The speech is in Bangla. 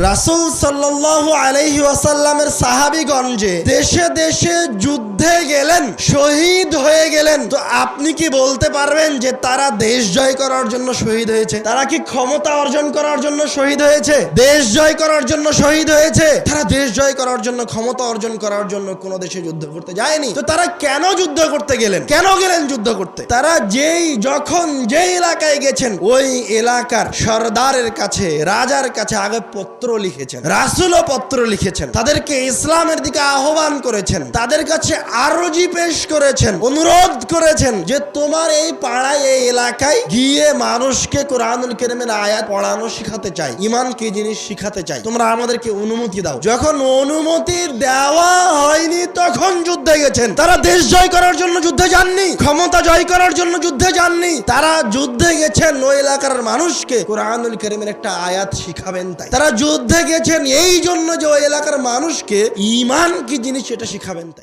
রাসূল সাল্লাল্লাহু আলাইহি ওয়াসাল্লামের সাহাবীগণ যে দেশে দেশে যুদ্ধে গেলেন, শহীদ হয়ে গেলেন, তো আপনি কি বলতে পারবেন যে তারা দেশ জয় করার জন্য শহীদ হয়েছে? তারা কি ক্ষমতা অর্জন করার জন্য শহীদ হয়েছে? দেশ জয় করার জন্য শহীদ হয়েছে? তারা দেশ জয় করার জন্য, ক্ষমতা অর্জন করার জন্য কোনো দেশে যুদ্ধ করতে যায়নি। তো তারা কেন যুদ্ধ করতে গেলেন? কেন গেলেন যুদ্ধ করতে? তারা যখন যেই এলাকায় গেছেন, ওই এলাকার সরদারের কাছে, রাজার কাছে আগে পত্র লিখেছেন, রাসূলও পত্র লিখেছেন, তাদেরকে ইসলামের দিকে আহ্বান করেছেন, তাদের কাছে আরজি পেশ করেছেন, অনুরোধ করেছেন যে তোমার এই পাড়ায়, এই এলাকায় গিয়ে মানুষকে কোরআনুল কারীমের আয়াত পড়ানো শিখাতে চাই, ঈমান কি জিনিস শিখাতে চাই, তোমরা আমাদেরকে অনুমতি দাও। যখন অনুমতি দেওয়া হয়নি তখন যুদ্ধে গেছেন। তারা দেশ জয় করার জন্য যুদ্ধে যাননি, ক্ষমতা জয় করার জন্য যুদ্ধে যাননি, তারা যুদ্ধে গেছেন ওই এলাকার মানুষকে কোরআনুল কারীমের একটা আয়াত শিখাবেন তাই। তারা যুদ্ধে গেছেন এই জন্য যে ওই এলাকার মানুষকে ঈমান কি জিনিস সেটা শিখাবেন তাই।